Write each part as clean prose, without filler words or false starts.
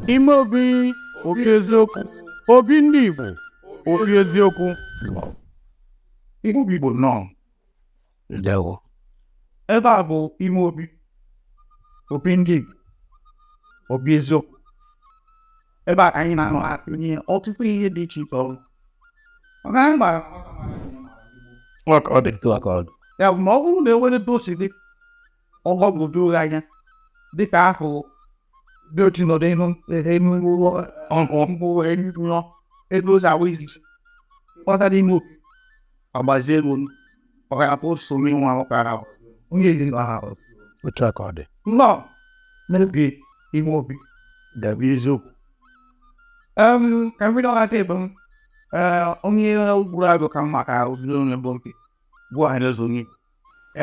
Imeobi obi eziokwu, obi ndị Igbo obi eziokwu. Igbo nọ ndewo. Ebe a bụ Imeobi obi ndị Igbo obi eziokwu. Ebe a anyị na-anọ atụnye ọtụtụ ihe dị iche iche ọrụ. Ọgaranya gbara ya bụ ma ọ bụrụ na enwere dosi dị ọgbọgụdo anya dịka ahụ dị otu nọdụ enu ego zawo iji kpọtara Imeobi agbazie elu ọgarapụ so nwa ọkara onye dị n'ahụ otu aka ọ dị nnọọ n'oge Imeobi ga-abụ eziokwu. Ka mbido ọghata ebe onye gburu agụ ka maka obido onye bụ nke bụ ọhaneze onye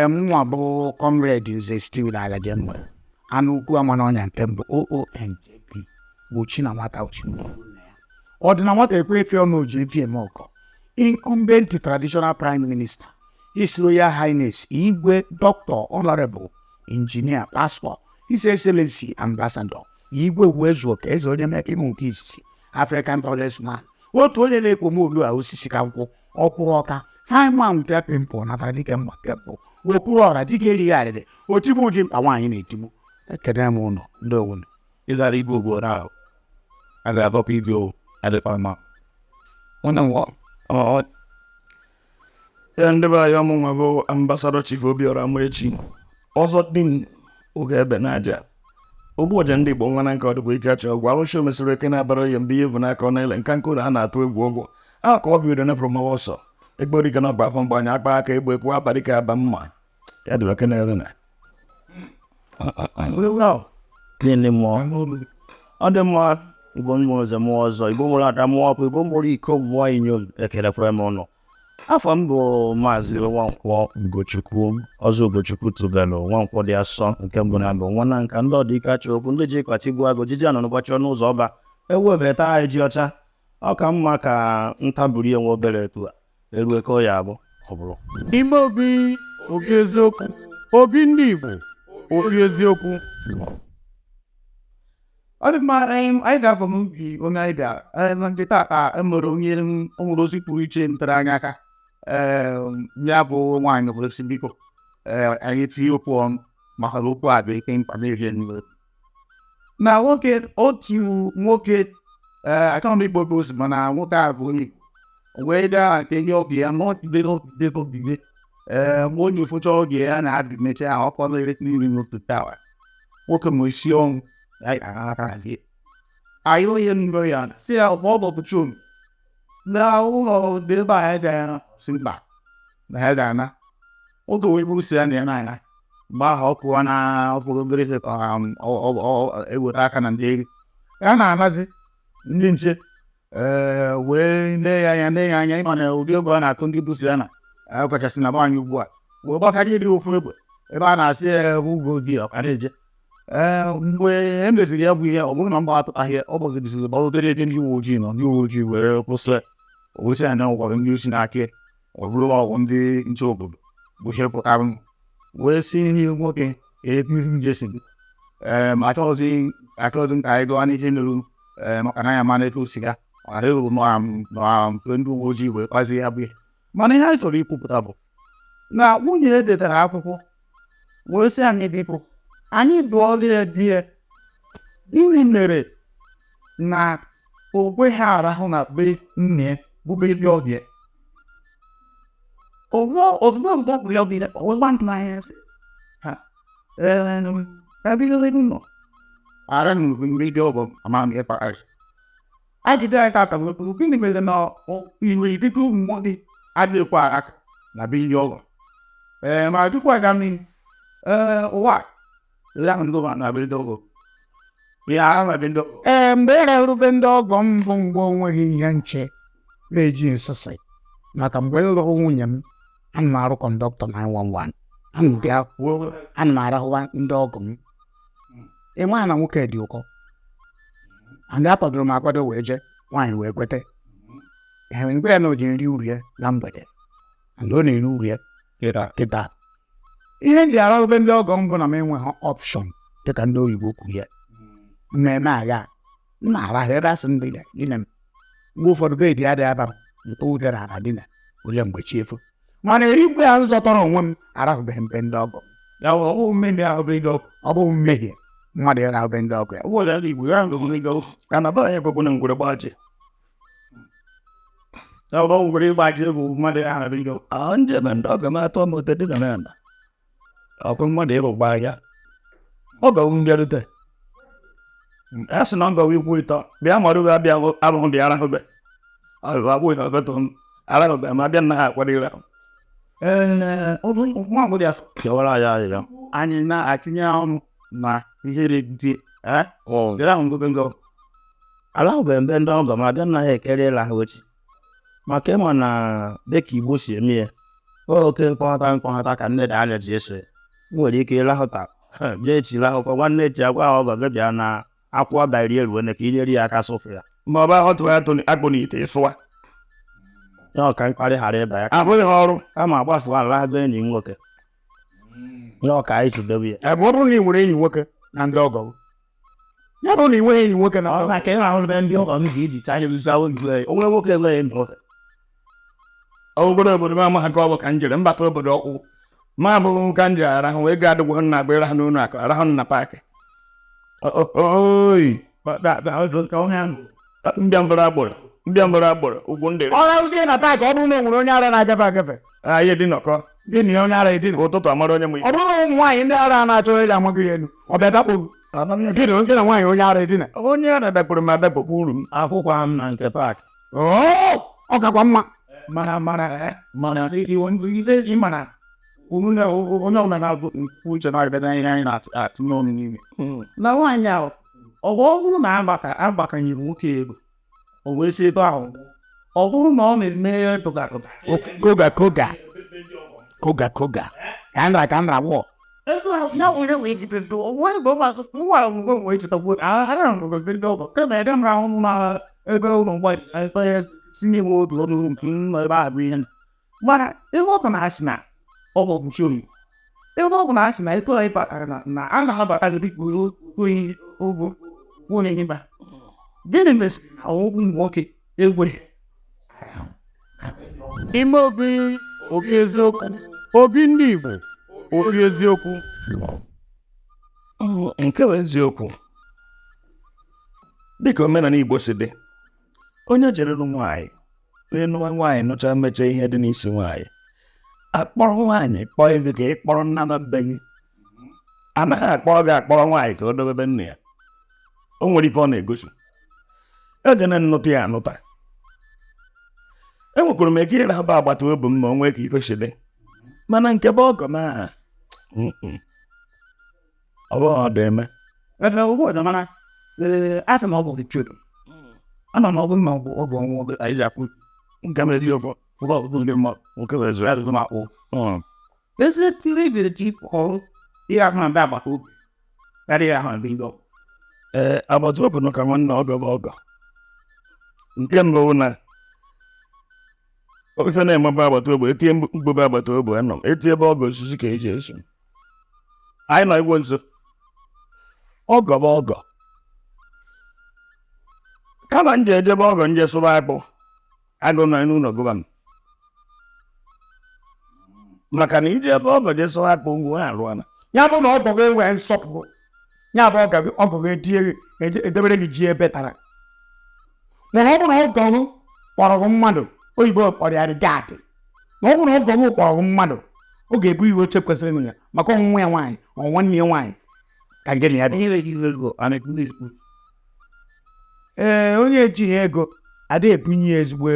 nwa bụ Comrade Nze Steve n'ala Jembe anụ ukwu amana ọnya nke mbụ OONJP bụ chi na nwata ọ dị na nwata ekwe efe ọnụ oji efi eme ọkọ. Incumbent Traditional Prime Minister His Royal Highness Igwe Dr. Honorable Engineer Pastor His Excellency Ambassador IGBOWUOD eze onye meka ime nke isisi African tallest man, otu onye na-ekpome olu a osisi ka nkwụ ọkwụrụ ọka haimam tepimpo natara dike mma kepụ okpuru ọra dike erighị arịrị otigbu ụdị mkpa nwaanyị na-etigbu. Ekene m ụnụ ndị owunu ịzara igwe obodo ahụ a ga-abọpụ idio adịkpama ndị be anyị ọmụnwa bụ Ambassador Chief Obiora Amaechi ọzọ dị m oge ebe n'aja ogbuoja ndị Igbo nwa na nke ọdịbụ ike achọ ọgwụ arụchi omesoro eke na-abara ya mbe ihe bụ n'aka ọ na-ele nka nkụ na a na-atụ egwu ọgwụ a ka ọ bido na promowa ọsọ egboriga na ọgba afọ mgbanya akpa aka egbe ekwu abalị ka aba mma ya dịba eke na-ere na ọ dị mma. Igbo mmụọ ọzọ mmụọ ọzọ Igbo mụrụ ada mmụọ ọkụ Igbo mụrụ iko mmụọ inyom ekelekwara m ụnụ. Afọ m bụ Maazị Nwankwọ Ugochukwu ọzọ Ugochukwu tụbelu Nwankwọ dị asọ nke mbụ na abụ nwa na nka ndị ọdịka chọ okwu ndị ji kpatigbu agụ jiji anọ n'ụbọchị ọnụ ụzọ ọba ewu ebeta anyị ji ọcha ọ ka mma ka ntaburi enwe obere etu a erue ka ọ ya abụ ọ bụrụ Imeobi obi eziokwu, obi ndị Igbo obi eziokwu. Ọ dị mma anyị ga-abụ n'ubi onye anyị bịara na nkịta ka emere onye nwere ozi pụrụ iche ntere anya aka ya bụ nwaanyị obodosi biko anyị tinye okwu ọnụ maka na okwu a bụ ike mkpa na-erie n'iwe na nwoke otu nwoke achọghị m ikpo ozi mana nwoke a bụ onye wee gaa nke ihe obi ya n'ọdịbe ma onye ụfọchọ oge ya na-adị mecha ya ọkọ na-ere n'iri n'otu tawa nwoke ma isi ọnwụ anyị onye nro ya si ya ọbọbọbụchum na ụlọ debe anyị ga si mkpa na ya ga-ana oge wee bụrụ si ya na ya na-anya mgbe ahụ ọ pụọ na ọbụrụ obere eweta aka na ndị eri ya na-anazi ndị nche wee lee ya anya ịma na ụdị ego a na-atụ ndị bụsi ya na kachasị na nwaanyị ugbu a wee gbakara iri ofu egbe ebe a na-asị ya ugbo dị ọkaraeje mgbe e meziri ya bụ ihe ọ bụrụ na mgba atụtaghị ọ gbagideziri gbadodere ebe ndị uwe ojii nọ ndị uwe ojii were kwụsị anya gwara ndị osi n'aka ọ bụrụ ọgwụ ndị nche obodo bụ ihe pụtara wee si n'ihe nwoke ebizi jesi achọghịzi ka anyị gụọ n'ihe nụrụ maka na ya ma na-eto siga ọghara ịrụ mpe ndị uwe ojii wee kpazi ya bụ ihe mana ihe anyị chọrọ ikwupụta bụ na nwunye ya detara akwụkwọ wee sị anyị biko anyị dụọla di ya gịnị mere na o kweghị arahụ na be nne bụ bebi ọbịa ozugbo mgbe ọ bụ ya ọbịa ọgwụgba ntụ anya sị ha ebidoledu nọ ara nnukwu mgbe dị ọgọ amam ihe kpara ajide anyị tata wepụrụ gịnị mere na iwe dịka ụmụ nwoke adịghịkwa aka na be ihe ọgọ ma tupu aga mmiri ụwa mgbe e rerube ndị ọgọ m bụ mgbe onweghị ihe nche na-eji nsịsị maka mgbe m lụrụ nwunye m ana m arụ kọndọktọ 911 ana m arahụwa ndị ọgọ m ịma na nwoke dị ụkọ ndị akwadoro m akwado wee jee nwaanyị wee kwete mgbe ya na o ji nri uru ya na mgbede and ọ na-eri uru ya kịta ihe ndị ara obe ndị ọgọ mbụ na m enweghị ọpshọn dịka ndị oyibo kwuru ya mmemme agha mma arahụ ebe asị ndị ya dina m mgbe ụfọdụ bedị adịghị aba m nke ụdị na ala dina ole mgbe chi efu mana eri mgbe ya nzọtọrọ onwe m arahụbeghị mpe ndị ọgọ ya ọ bụ mmehie ahụbeghị ọgụ ọ bụ mmehie mmadụ ya rahụbeghị ndị ọgọ ya ọ bụ ụlọ igbo ya rahụbeghị ọgụ anaba anyị gwagwu na ngwere gbaji ya ọ bụ ngwere ịgbaji bụ mmadụ ya rahụbeghị ọgụ ndị ebe ndị ọgọ m atọ m ụtọ dị na nana ọkụ mmadụ ịrụgba ya ọ gawu mbịarute a sị na ọ gawa ikwu ịtọ bịa marụbe abịa arụhụ bịa arahụbe abụghị ọgọtọ m arahụbe ma bịa na ha akwadịra nwa agbọghọ ya kewara ya ya anyị na-atinye ọnụ na ihe dị dịra ahụ ngobe ngọ alahụbeghị mbe ndị ọgọ m abịa naghị ekere ịlahụ echi maka ịma na dịka Igbo si eme ya oke mkpọghata ka nne da anya ji eso nwere ike ịlahụta bịa echi lahụkọ nwanne echi agwa ha ọgọ gị bịa na akwụkwọ bairi eruo na ka inyere ya aka sụfụ ya ma ọ bụ ahụ tụrụ atụ akpụ n'ite ịsụwa ya ọka mkparị ghara ịba ya abụghị ha ọrụ kama agbafu ala be enyi m nwoke ya ọka anyị tụdebe ya ebe ọ bụrụ na ị nwere enyi nwoke na ndị ọgọ ya bụrụ na ị nweghị enyi nwoke na maka ịrahụ be ndị ọgọ m ji iji taa nyebizawo ndụ ya onwe nwoke enweghị enyi nwoke obodo m amaghị ka ọ bụ ka m jere mbata obodo ọkwụ ma abụghị ka m ji arahụ wee ga adịgwo na agba ịrahụ n'ụlọ akụ arahụ na paakị oyi mbịambara agboro ugwu ndị ọ na-awụzie na paakị ọ bụrụ na o nwere onye ara na-agafe agafe anyị dị nọkọ dị na onye ara edina ụtụtụ amara onye ọ bụrụ na ụmụ nwaanyị ndị ara na-achọ ile amaghị ya elu ọ bịa dakporo gị na nwaanyị onye ara edina onye ara dakporo m adakpokwa uru m akwụkwọ m na nke paakị ọ kakwa mma mana ịmana onye ọbụla na-abụ uche na ọbịa ihe anyị na-atụnye ọnụ n'ime na nwaanyị ahụ ọ bụrụ na agbakanyere nwoke ego o wee si ebe ahụ ọ bụrụ na ọ na-eme koga ka nra wụọ ebe ụlọ mgbe tinye nwe obi ọrụ nọ ebe a bụ ihe mana ebe ọ bụ na asị na ọ bụ ọbụchi oyi ebe ọ bụ na asị na ebe ọ batara na a na-abata gị dịka onye ogbo onye nyeba gịnị mesịrị na ọgwụ nwoke egwe Imeobi obi eziokwu obi ndị Igbo obi eziokwu nke bụ eziokwu dịka omenala Igbo si dị onye jere nwaanyị onye nụwa nwaanyị nụcha mmecha ihe dị n'isi nwaanyị akpọrọ nwaanyị kpọọ ebe ka ị kpọrọ nna na be gị anaghị akpọrọ gị akpọrọ nwaanyị ka o dobebe nna ya o nwere ife ọ na-egosi ejena nnụta ya anụta enwekwara m eke ịrahụba agbata obi m ma o nwee ka ife si dị mana nke bụ ọgọ m aha ọ bụghị ọdụ eme asị na ọ bụ chụrụ ana m ọ bụrụ na ọ bụ ọgụ ọnwụ anyị ji akwụ nke m eziokwu ndị mmadụ nke bụ eziokwu akpụ ezi tiri ibiri ji ọrụ ihe ahụ na-abịa agbata obi karịa ahụ na bido agbata obi nọ ka nwanne ọgọ bụ ọgọ nke mbụ na ofe na-emebe agbata obi etinye mgbobe agbata obi anọ etinye ebe ọgọ osisi ka eji eso anyị nọ igwo nso ọgọ bụ ọgọ kama nje ejebe ọgọ nje sụba akpụ agụ nọ n'ụlọ gụba m maka na ije ebe ọgọ je sụba akpụ ugwu ha arụana ya bụ na ọgọ gị nwee nsọpụrụ ya bụ ọgọ gị edebere gị ji ebe tara mana ọ bụ na ọgọ gị kpọrọ gị mmadụ oyibo kpọrọ ya gaadị na ọ bụ na ọgọ gị kpọrọ gị mmadụ ọ ga-ebu iwe oche kwesịrị ya maka ọnwụnwa ya nwaanyị nwanne ya nwaanyị ka gịnị ya dị onye ejighị ego adịghị ebunye ya ezigbo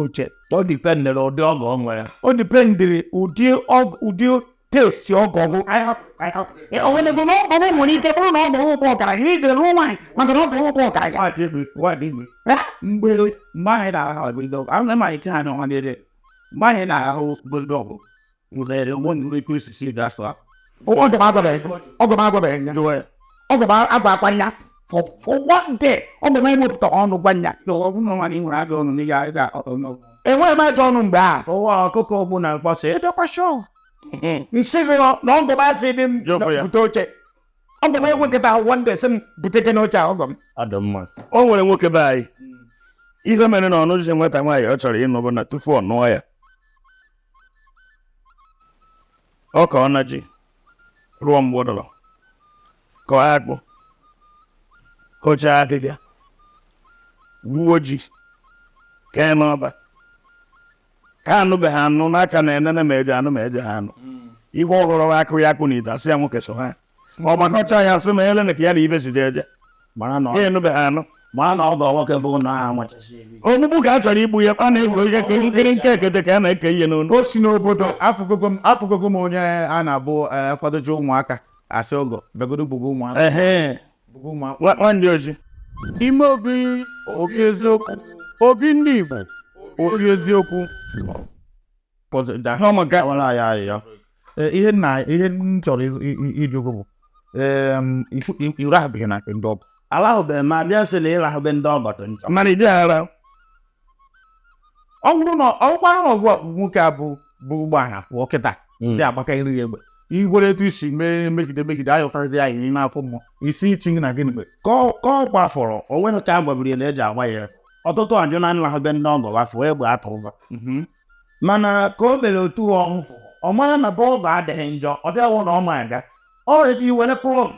oche ọ dipendịrị ụdị ọgọ ọ nwere o dipendịrị ụdị testi ọgọ gụ onwedego na ọgọ gụ nwere ike bụrụ na ọgọ gụ bụ ọgaranya ị ga-eru nwaanyị maka na ọgọ gụ bụ ọgaranya mgbe anyị na-ahụ mgbe anyị na-ahụ ọgụ ọgọ m agwabeghị ya ọgọ m agwa akwa ya for one day ọ bụ na ịmụpụta ọnụ gwa ya ọ bụ na nwanyị nwere agụ ọnụ n'iga enweghị m ajọ ọnụ mgbe a ụwa ọkụkọ bụ na mkpọsa edekwa shọ nsị gị na ọgọ m asị dị m bute oche ọgọ m egwe nkịta one day sị m butete n'oche a ọgọ m adọmma o nwere nwoke be anyị ihe mere na ọnụ ụzọ nweta nwaanyị ọ chọrọ ịnụ bụ na tufu ọ nụọ ya ọ ka ọ na ji rụọ mgbọdọrọ kọọ akpụ kọchaa ahịhịa gbuo ji kee n'ọba ka anụbeghị anụ n'aka na enene ma eji anụ ma eji ha anụ ihe ọhụrụ akụ ya akpụ na ite asị ya nwoke so ha ọ gbakọcha ya sị ma ele na ka ya na ibe si eje ya enụbeghị anụ mara na ọ bụ nwoke bụ na ha amachasị ogbugbu ka a chọrọ igbu ya a na-ego ihe nkiri nke ekete ka a na-eke ihe n'onu o si n'obodo afụgogo m onye a na-abụ kwadocha ụmụaka asị ọgọ begodo gbugbo ụmụaka nwanne oji Imeobi obi eziokwu obi ndị Igbo obi eziokwu wara ya ahịhịa ihe m chọrọ ịjụgo bụ ịrahụbeghị na nke ndị ọbụ alahụbeghị ma bịa sị na ịrahụbe ndị ọgbata ncha mana ije ara ọ bụrụ na ọgwụkwara na ọgwụ nwoke a bụ ụgbọala pụọ kịta dị agbaka iri ya egbe igwere etu isi mee megide ayọkarịzi ya iri n'afọ mmụọ isi ichi na gịnị mere ka ọ gbafọrọ o nweghị ka a gbabiri na eji agba ya ọtụtụ ajụ na nrahụbe ndị ọgọ gbafọ egbe atụba mana ka o mere otu ọmụfụ ọ mara na bọọlụ adịghị njọ ọ bịawo na ọma aga ọ redi iwere plọg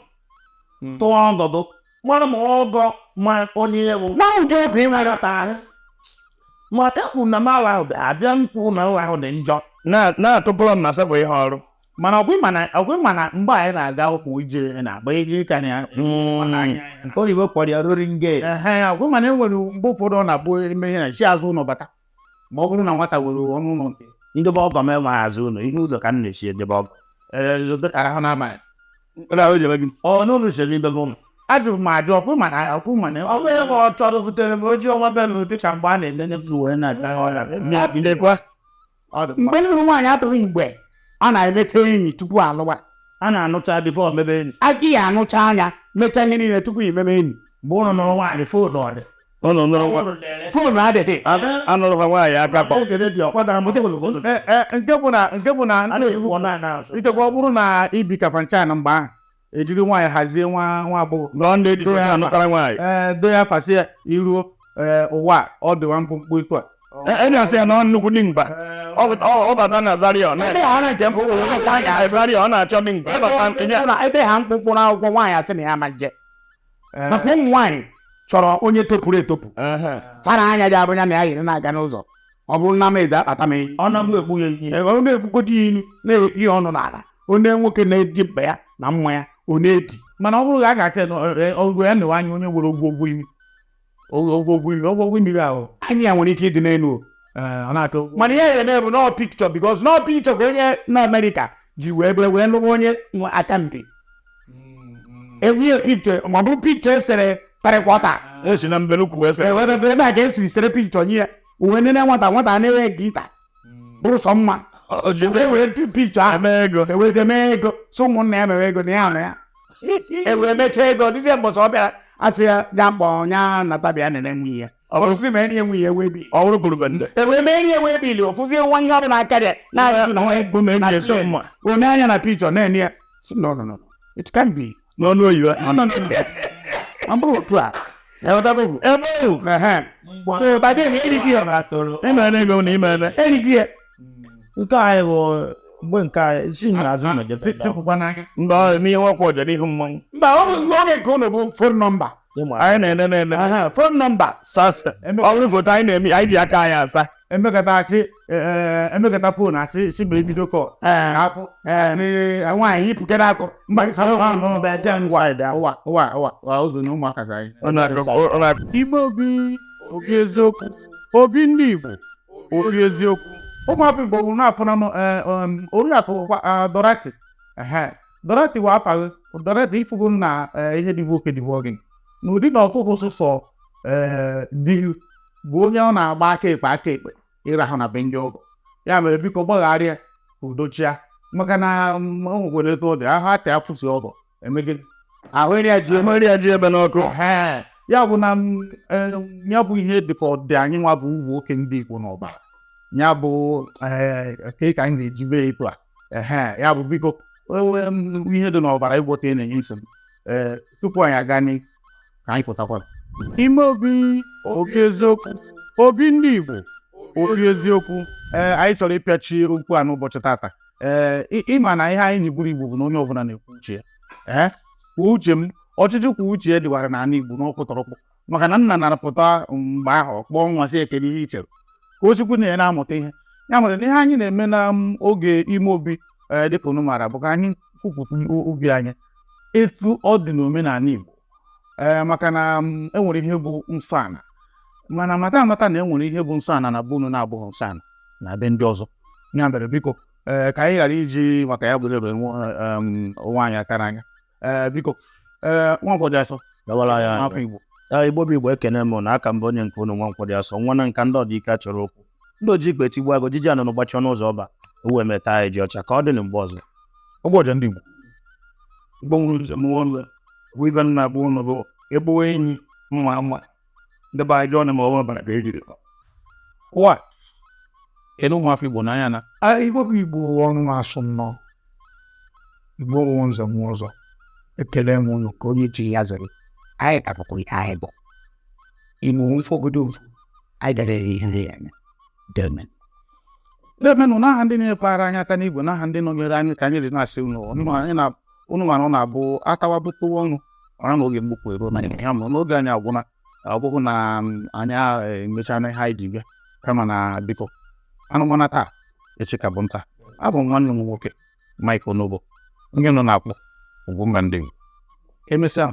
tụọ ọgọdụ mara ma ọgọ ma onye ewu na ụdị ego ị nwere ahụ ma tekwu na mara ahụ abịa mkpu na ahụ dị njọ na-atụpụrụ m na asabụ ihe ọrụ mana ọgwụ mana mgbe anyị na-aga ụkwụ ije na-agba ihe ka na oyibo kpọrọ ya roring gate ọgwụ mana enwere mgbe ụfọdụ ọ na-abụ eme ihe na chi azụ ụlọ bata ma ọ bụrụ na nwata were ọnụ ụlọ nke ndebe ọgọ m enweghị azụ ụlọ ihe ụzọ ka m na-esi edebe ọgọ ahụ na-amaghị n'ụlọ siri ibe ụlọ ajụrụ m ajụ ọgwụ mana ọ bụghị ebe ọ chọrọ zutere m oji ọnwa bịa n'ụdị ka mgbe a na-edenye m wee na-abịa mgbe nụrụ nwaanyị atụghị mgbe a na-emete enyi tupu alụwa a na-anụcha bifo mebe enyi adịghị anụcha anya mechaa ihe niile tupu imebe enyi mgbe ụlọ nụrụ nwaanyị foonu ọdị foonu adịghị anụrụkwa nwaanyị aka kpọ nke bụ na ichekwa ọ bụrụ na ibi ka franchise mgbe ahụ ejiri nwaanyị hazie nwa agbọghọ do ya fasị ya iruo ụwa ọ dịwa mkpụmkpụ etu a enyi asị ya na ọ nnukwu dimkpa ọ bata na Zaria ọ na-achọ dimkpa ebe ha mkpụmkpụ na akwụkwọ nwaanyị asị na ya ma nje maka ụmụ nwaanyị chọrọ onye topụrụ etopụ tara anya dị abụnya na ya yiri na-aga n'ụzọ ọ bụrụ na mezi akpata m enyi ọ na-abụ egbu ya ihe ọ na-egbugodi ilu na-ewepụ ihe ọnụ n'ala onye nwoke na-eji mkpa ya na mma ya ọ na-edi mana ọ bụrụ ga a ga-achị ọgwụ ya na anya onye nwere ogwogwo imi ogwogwo imi ahụ anyị ya nwere ike ịdị n'elu mana ihe ya na-ebu nọ pikchọ bikos nọ pikchọ ka onye na Amerịka ji wee lụwa onye aka mpi enweghị pikchọ ma ọ bụrụ pikchọ esere parịkwọta esi na mbenukwu wee sere ebe a ka esiri sere pikchọ nye ya uwe nene nwata na-enwe gita bụrụ sọ mma ewere pikchọ ahụ ewere mee ego so ụmụnna ya mere ego na ya hụrụ ya ewere mechaa ego dịzie mbọsị ọ bịara asị ya ya mkpọ nya natabịa nene nwunye ya ọsịsị ma enyi ya nwunye ewe bi ọ bụrụ bụrụbende ewere mee enyi ewe bili ofụzie nwa ihe ọbụla aka dị na-ajụ na nwa egbu ma enyi eso mma onye anya na pikchọ na-enye ya no it can be n'ọnụ oyibo ọ bụrụ otu a so by then erighi ya imene ego na imene erighi ya nke anyị bụ mgbe nke anyị si n'azụ mba ọ n'ihe nwakwa ọjọọ n'ihu mmanwụ mba ọ bụ oge nke ụlọ bụ fon nọmba anyị na-ene fon nọmba sasa ọ bụrụ foto anyị na-eme anyị ji aka anyị asa emekọta fon asị si ma ebido kọ akụ nwaanyị yipụkere akụ mba ụzọ na ụmụaka Imeobi obi eziokwu obi ndị Igbo obi eziokwu ụmụafọ Igbo bụ na-afụ na oriakụ Dorothy wa apaghị Dorothy ifugo na ihe dịbụ oke dịbụ oge n'ụdị na ọkụkụ sụsọ dị bụ onye ọ na-agba aka ekpe ịrahụ na be ndị ọgọ ya mere biko gbagharịa udochia maka na nwere etu ọ dị ahụ atị afụsi ọgọ emegide ahụrị ya ji Ahụrị ya ji ebe n'ọkụ. ya bụ na ya bụ ihe dịka ọdị anyị nwa bụ ugwu oke ndị Igbo n'ọbara ya bụ ka anyị ga-eji mee etu a ya bụ biko ihe dị n'ọbara ịgwọta na-enye nsogbu tupu anyị aga n'ihu ka anyị pụtakwara Imeobi obi eziokwu obi ndị Igbo obi eziokwu anyị chọrọ ịpịachi okwu a n'ụbọchị tata ịma na ihe anyị na-egburu Igbo bụ na onye ọbụla na-ekwu uche ya kwuo uche m ọchịchị kwuo uche ya dịwara n'ala Igbo n'ọkụ tọrọkpụ maka na nna na-apụta mgbe ahụ kpọọ nwa sị ekele ihe ichere ka osikwu na ya na-amụta ihe ya mere na ihe anyị na-eme na oge Imeobi dịka unu maara bụ ka anyị kwupụta obi anyị etu ọ dị n'omenala Igbo maka na enwere ihe bụ nsọ ana mana amata na enwere ihe bụ nsọ ana na be unu na-abụghị nsọ ana na be ndị ọzọ ya mere biko ka anyị ghara iji maka ya bụrụ ebe onwe anyị akara anya biko Nwankwọ Asọ gawara ya afọ Igbo Igbo bụ Igbo ekene m na aka mbụ onye nke unu Nwankwọ Asọ nwa na nka ndị ọdịike chọrọ okwu ndị oji ikpe tigbu agụ jiji anọ n'ụgbachi ọnụ ụzọ ọba uwe meta anyị ji ọcha ka ọ dị na mgbe ọzọ ụbọchị ndị Igbo Igbo nwere njem ụlọ bụ ibe nna bụ ụlọ bụ egbuwe enyi mma ndị be anyị ọnụ ma ọ bara ka ejiri ụwa kedu ụmụ afọ Igbo n'anya na Igbo bụ Igbo ọnụ na-asụ nnọọ Igbo nwe nze m ọzọ ekele m unu ka onye ji ya zere anyị kapụkwa ihe anyị bụ Igbo nfe obodo ofu anyị dere ihe ya anya demenụ n'aha ndị na-ekwara anyị aka n'Igbo n'aha ndị nọnyere anyị ka anyị dị na-asị unu mana ọ na-abụ atawabụtụwa ọnụ ọra na oge mgbukwu ero na ya ma n'oge anyị agwụna ọ bụghị na anyị emechaa ihe anyị ji bịa kama na biko anụmana taa echi ka bụ nta abụ m nwanne m nwoke Mike Onobo onye nọ na-akpọ UGWUMBA ndị Igbo emesịa